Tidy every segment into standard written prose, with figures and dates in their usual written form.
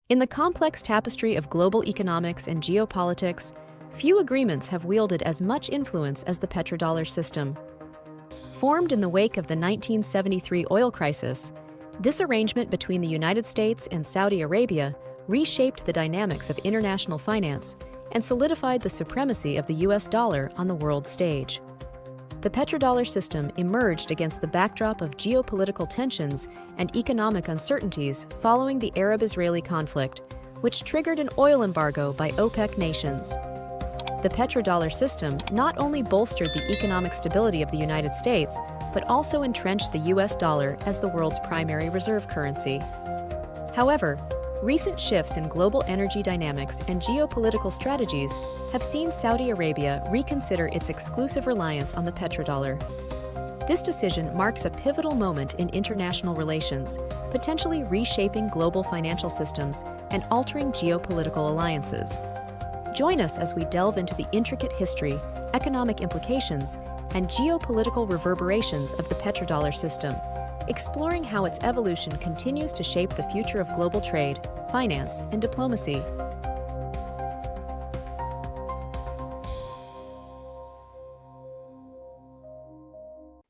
In the complex tapestry of global economics and geopolitics, few agreements have wielded as much influence as the petrodollar system. Formed in the wake of the 1973 oil crisis, this arrangement between the United States and Saudi Arabia reshaped the dynamics of international finance and solidified the supremacy of the US dollar on the world stage. The petrodollar system emerged against the backdrop of geopolitical tensions and economic uncertainties following the Arab-Israeli conflict, which triggered an oil embargo by OPEC nations. The petrodollar system not only bolstered the economic stability of the United States, but also entrenched the US dollar as the world's primary reserve currency. However, recent shifts in global energy dynamics and geopolitical strategies have seen Saudi Arabia reconsider its exclusive reliance on the petrodollar. This decision marks a pivotal moment in international relations, potentially reshaping global financial systems and altering geopolitical alliances. Join us as we delve into the intricate history, economic implications, and geopolitical reverberations of the petrodollar system, exploring how its evolution continues to shape the future of global trade, finance, and diplomacy.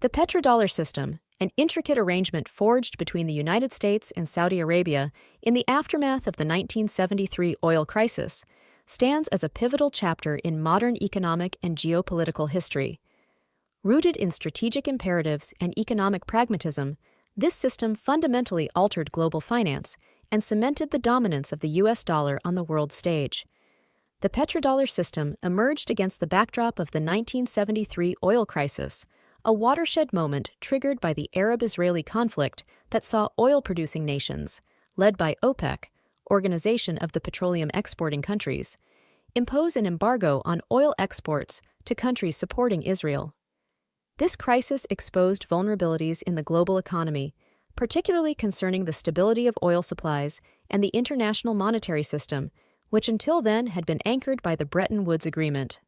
The petrodollar system, an intricate arrangement forged between the United States and Saudi Arabia in the aftermath of the 1973 oil crisis, stands as a pivotal chapter in modern economic and geopolitical history. Rooted in strategic imperatives and economic pragmatism, this system fundamentally altered global finance and cemented the dominance of the US dollar on the world stage. The petrodollar system emerged against the backdrop of the 1973 oil crisis, a watershed moment triggered by the Arab-Israeli conflict that saw oil-producing nations, led by OPEC, Organization of the Petroleum Exporting Countries, impose an embargo on oil exports to countries supporting Israel. This crisis exposed vulnerabilities in the global economy, particularly concerning the stability of oil supplies and the international monetary system, which until then had been anchored by the Bretton Woods Agreement.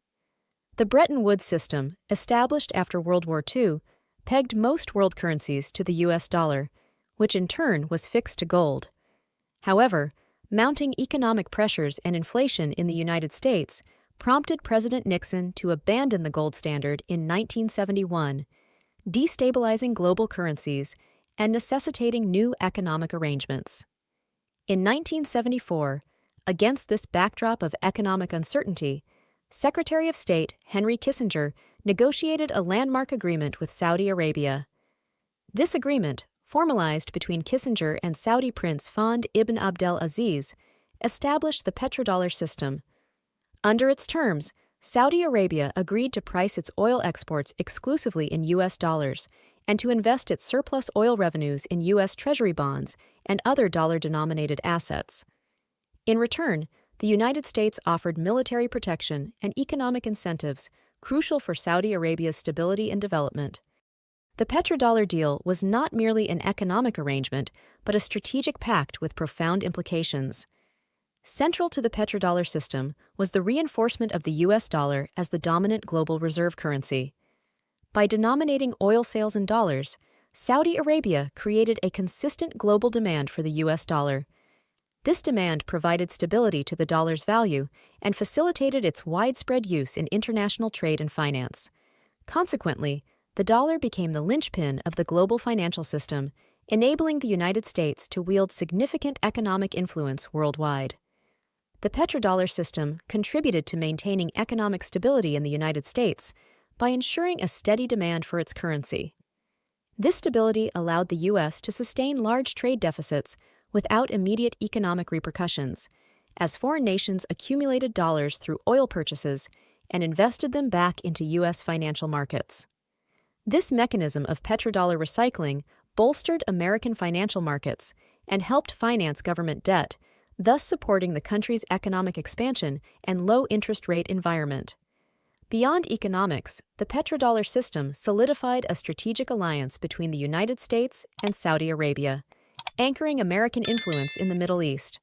The Bretton Woods system, established after World War II, pegged most world currencies to the US dollar, which in turn was fixed to gold. However, mounting economic pressures and inflation in the United States prompted President Nixon to abandon the gold standard in 1971, destabilizing global currencies and necessitating new economic arrangements. In 1974, against this backdrop of economic uncertainty, Secretary of State Henry Kissinger negotiated a landmark agreement with Saudi Arabia. This agreement, formalized between Kissinger and Saudi Prince Fahd ibn Abdel Aziz, established the petrodollar system. Under its terms, Saudi Arabia agreed to price its oil exports exclusively in US dollars and to invest its surplus oil revenues in US Treasury bonds and other dollar-denominated assets. In return, the United States offered military protection and economic incentives crucial for Saudi Arabia's stability and development. The petrodollar deal was not merely an economic arrangement, but a strategic pact with profound implications. Central to the petrodollar system was the reinforcement of the US dollar as the dominant global reserve currency. By denominating oil sales in dollars, Saudi Arabia created a consistent global demand for the US dollar. This demand provided stability to the dollar's value and facilitated its widespread use in international trade and finance. Consequently, the dollar became the linchpin of the global financial system, enabling the United States to wield significant economic influence worldwide. The petrodollar system contributed to maintaining economic stability in the United States by ensuring a steady demand for its currency. This stability allowed the U.S. to sustain large trade deficits without immediate economic repercussions, as foreign nations accumulated dollars through oil purchases and invested them back into U.S. financial markets. This mechanism of petrodollar recycling bolstered American financial markets and helped finance government debt, thus supporting the country's economic expansion and low-interest rate environment. Beyond economics, the petrodollar system solidified a strategic alliance between the United States and Saudi Arabia, anchoring American influence in the Middle East.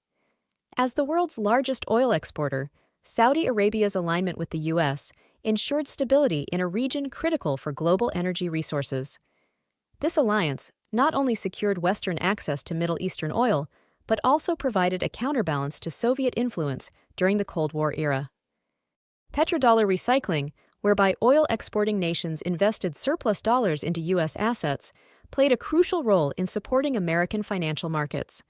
As the world's largest oil exporter, Saudi Arabia's alignment with the U.S. ensured stability in a region critical for global energy resources. This alliance not only secured Western access to Middle Eastern oil, but also provided a counterbalance to Soviet influence during the Cold War era. Petrodollar recycling, whereby oil-exporting nations invested surplus dollars into U.S. assets, played a crucial role in supporting American financial markets.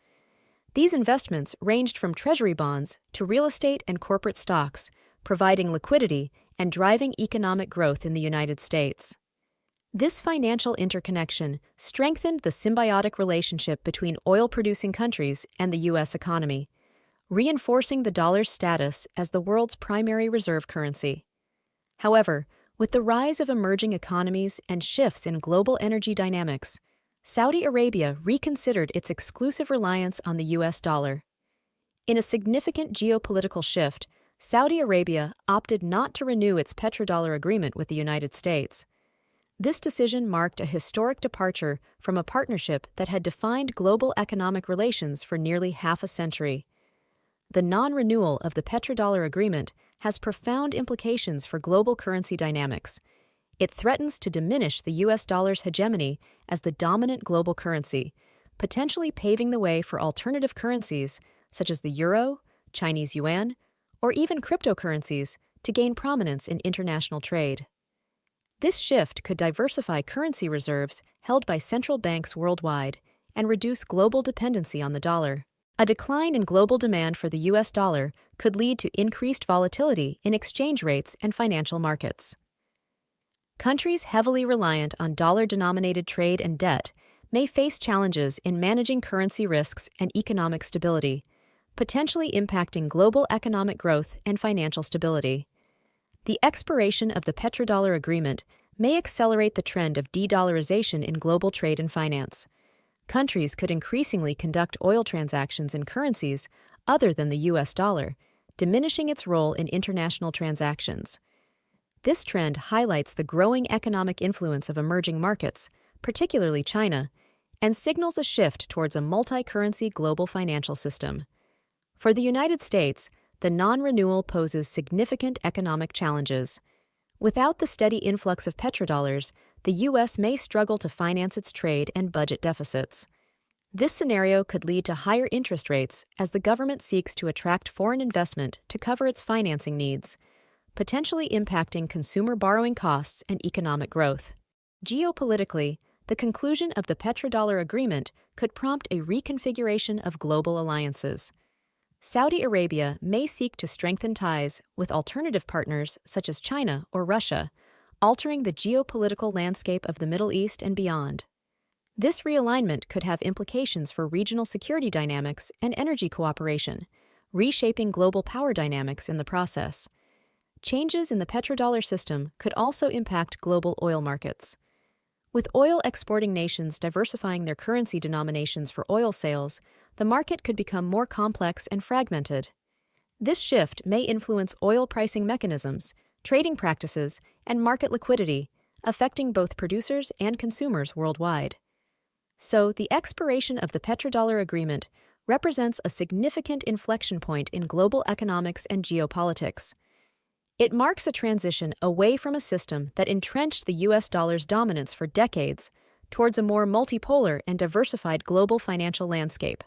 These investments ranged from treasury bonds to real estate and corporate stocks, providing liquidity and driving economic growth in the United States. This financial interconnection strengthened the symbiotic relationship between oil-producing countries and the U.S. economy, reinforcing the dollar's status as the world's primary reserve currency. However, with the rise of emerging economies and shifts in global energy dynamics, Saudi Arabia reconsidered its exclusive reliance on the U.S. dollar. In a significant geopolitical shift, Saudi Arabia opted not to renew its petrodollar agreement with the United States. This decision marked a historic departure from a partnership that had defined global economic relations for nearly half a century. The non-renewal of the petrodollar agreement has profound implications for global currency dynamics. It threatens to diminish the U.S. dollar's hegemony as the dominant global currency, potentially paving the way for alternative currencies such as the euro, Chinese yuan, or even cryptocurrencies to gain prominence in international trade. This shift could diversify currency reserves held by central banks worldwide and reduce global dependency on the dollar. A decline in global demand for the U.S. dollar could lead to increased volatility in exchange rates and financial markets. Countries heavily reliant on dollar-denominated trade and debt may face challenges in managing currency risks and economic stability, potentially impacting global economic growth and financial stability. The expiration of the petrodollar agreement may accelerate the trend of de-dollarization in global trade and finance. Countries could increasingly conduct oil transactions in currencies other than the U.S. dollar, diminishing its role in international transactions. This trend highlights the growing economic influence of emerging markets, particularly China, and signals a shift towards a multi-currency global financial system. For the United States, the non-renewal poses significant economic challenges. Without the steady influx of petrodollars, the U.S. may struggle to finance its trade and budget deficits. This scenario could lead to higher interest rates as the government seeks to attract foreign investment to cover its financing needs, potentially impacting consumer borrowing costs and economic growth. Geopolitically, the conclusion of the petrodollar agreement could prompt a reconfiguration of global alliances. Saudi Arabia may seek to strengthen ties with alternative partners such as China or Russia, altering the geopolitical landscape of the Middle East and beyond. This realignment could have implications for regional security dynamics and energy cooperation, reshaping global power dynamics in the process. Changes in the petrodollar system could also impact global oil markets. With oil-exporting nations diversifying their currency denominations for oil sales, the market could become more complex and fragmented. This shift may influence oil pricing mechanisms, trading practices, and market liquidity, affecting both producers and consumers worldwide. So, the expiration of the petrodollar agreement represents a significant inflection point in global economics and geopolitics. It marks a transition away from a system that entrenched the U.S. dollar's dominance for decades towards a more multipolar and diversified global financial landscape.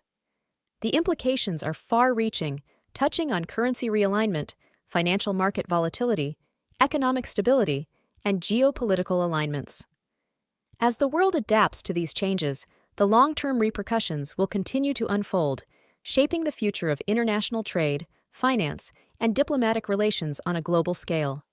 The implications are far-reaching, touching on currency realignment, financial market volatility, economic stability, and geopolitical alignments. As the world adapts to these changes, the long-term repercussions will continue to unfold, shaping the future of international trade, finance, and diplomatic relations on a global scale.